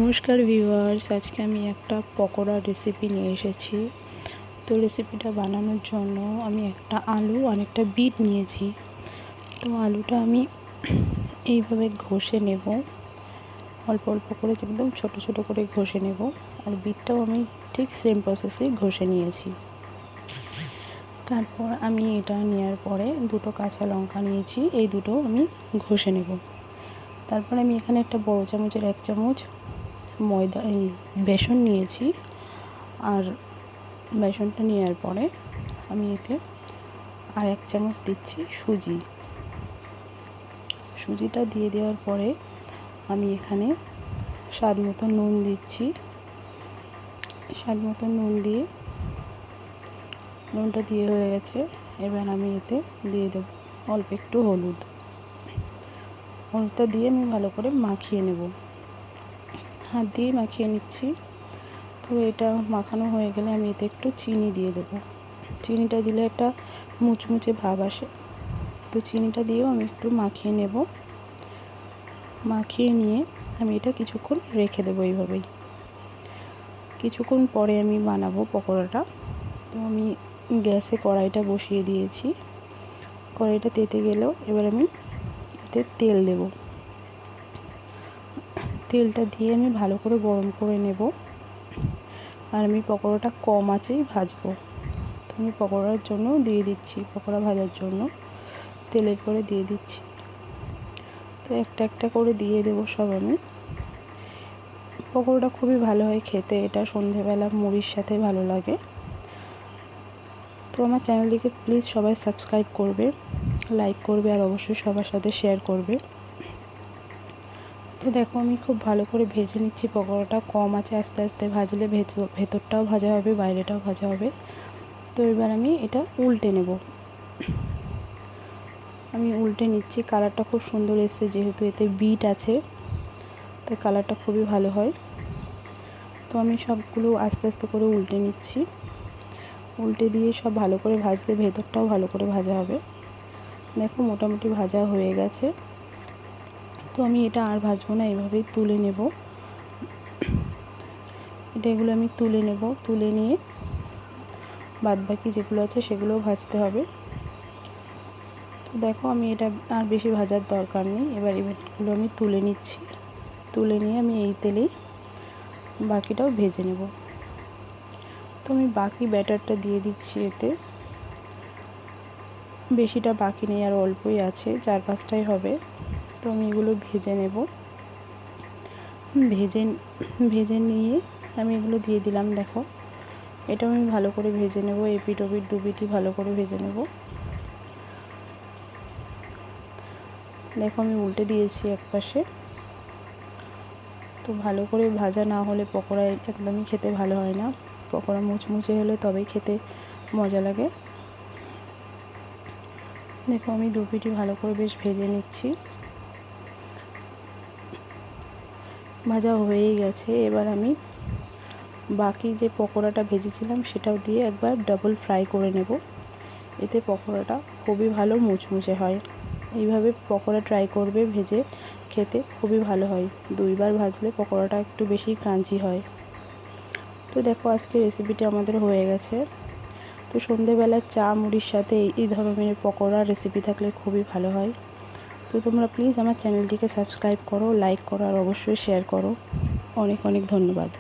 নমস্কার ভিউয়ার্স, আজকে আমি একটা পকোড়া রেসিপি নিয়ে এসেছি। তো রেসিপিটা বানানোর জন্য আমি একটা আলু আর একটা বিট নিয়েছি। তো আলুটা আমি এইভাবে ঘষে নেব, অল্প অল্প করে একদম ছোট ছোট করে ঘষে নেব। আর বিটটাও আমি ঠিক সেম প্রসেসেই ঘষে নিয়েছি। তারপর আমি এটা নেওয়ার পরে দুটো কাঁচা লঙ্কা নিয়েছি, এই দুটো আমি ঘষে নেব। তারপর আমি এখানে একটা বড় চামচের 1 চামচ বেসন নিয়েছি। আর বেসনটা নেওয়ার পরে আমি এতে আর 1 চামচ দিচ্ছি সুজিটা দিয়ে দেওয়ার পরে আমি এখানে স্বাদ মতো নুন দিচ্ছি। স্বাদ মতো নুন দিয়ে নুনটা দিয়ে হয়ে গেছে। এবার আমি এতে দিয়ে দেব অল্প একটু হলুদটা দিয়ে আমি ভালো করে মাখিয়ে নেব, হাত দিয়ে মাখিয়ে নিচ্ছি। তো এটা মাখানো হয়ে গেলে আমি এতে একটু চিনি দিয়ে দেব। চিনিটা দিলে একটা মুচমুচে ভাব আসে। তো চিনিটা দিয়েও আমি একটু মাখিয়ে নেব। মাখিয়ে নিয়ে আমি এটা কিছুক্ষণ রেখে দেবো এইভাবেই। কিছুক্ষণ পরে আমি বানাবো পকোড়াটা। তো আমি গ্যাসে কড়াইটা বসিয়ে দিয়েছি। কড়াইটা তেতে গেলেও এবার আমি এতে তেল দেব। তেলটা দিয়ে আমি ভালো করে গরম করে নেব। আর আমি পকোড়াটা কম আঁচেই ভাজবো। তো আমি পকোড়ার জন্য দিয়ে দিচ্ছি, পকোড়া ভাজার জন্য তেলের পরে দিয়ে দিচ্ছি। তো একটা একটা করে দিয়ে দেবো সব আমি। পকোড়াটা খুবই ভালো হয় খেতে, এটা সন্ধেবেলা মুড়ির সাথে ভালো লাগে। তো আমার চ্যানেলটিকে প্লিজ সবাই সাবস্ক্রাইব করবে, লাইক করবে আর অবশ্যই সবার সাথে শেয়ার করবে। তো দেখো আমি খুব ভালো করে ভেজে নিচ্ছি পকোড়াটা। কম আছে আস্তে আস্তে ভাজলে ভেতরটাও ভাজা হবে, বাইরেটাও ভাজা হবে। তো এবার আমি এটা উল্টে নেব। আমি উল্টে নিচ্ছি। কালারটা খুব সুন্দর এসেছে, যেহেতু এতে বিট আছে তাই কালারটা খুবই ভালো হয়। তো আমি সবগুলো আস্তে আস্তে করে উল্টে নিচ্ছি। উল্টে দিয়ে সব ভালো করে ভাজলে ভেতরটাও ভালো করে ভাজা হবে। দেখো মোটামুটি ভাজা হয়ে গেছে। তো আমি এটা আর ভাজবো না, এভাবেই তুলে নেব। এগুলো আমি তুলে নেব। তুলে নিয়ে বাদবাকি যেগুলো আছে সেগুলোও ভাজতে হবে। তো দেখো আমি এটা আর বেশি ভাজার দরকার নেই। এবার এগুলো আমি তুলে নিচ্ছি। তুলে নিয়ে আমি এই তেলেই বাকিটাও ভেজে নেব। তো আমি বাকি ব্যাটারটা দিয়ে দিচ্ছি এতে। বেশিটা বাকি নেই, আর অল্পই আছে, 4-5টাই হবে। তো আমি এগুলো ভেজে নেব। ভেজে নিয়ে আমি এগুলো দিয়ে দিলাম। দেখো এটাও আমি ভালো করে ভেজে নেব, এপিট ওপিট দুপিটই ভালো করে ভেজে নেব। দেখো আমি উল্টে দিয়েছি এক পাশে। তো ভালো করে ভাজা না হলে পকোড়া একদমই খেতে ভালো হয় না। পকোড়া মুচমুচে হলে তবেই খেতে মজা লাগে। দেখো আমি দুপিটি ভালো করে বেশ ভেজে নিচ্ছি। ভাজা হয়েই গেছে। এবার আমি বাকি যে পকোড়াটা ভেজেছিলাম সেটাও দিয়ে একবার ডাবল ফ্রাই করে নেব। এতে পকোড়াটা খুবই ভালো মুচমুচে হয়। এইভাবে পকোড়া ট্রাই করবে, ভেজে খেতে খুবই ভালো হয়। 2বার ভাজলে পকোড়াটা একটু বেশি ক্রাঞ্চি হয়। তো দেখো আজকে রেসিপিটা আমাদের হয়ে গেছে। তো সন্ধেবেলা চা মুড়ির সাথে এই ধরনের পকোড়া রেসিপি থাকলে খুবই ভালো হয়। তো তোমরা প্লিজ আমার চ্যানেলটিকে সাবস্ক্রাইব করো, লাইক করো আর অবশ্যই শেয়ার করো। অনেক অনেক ধন্যবাদ।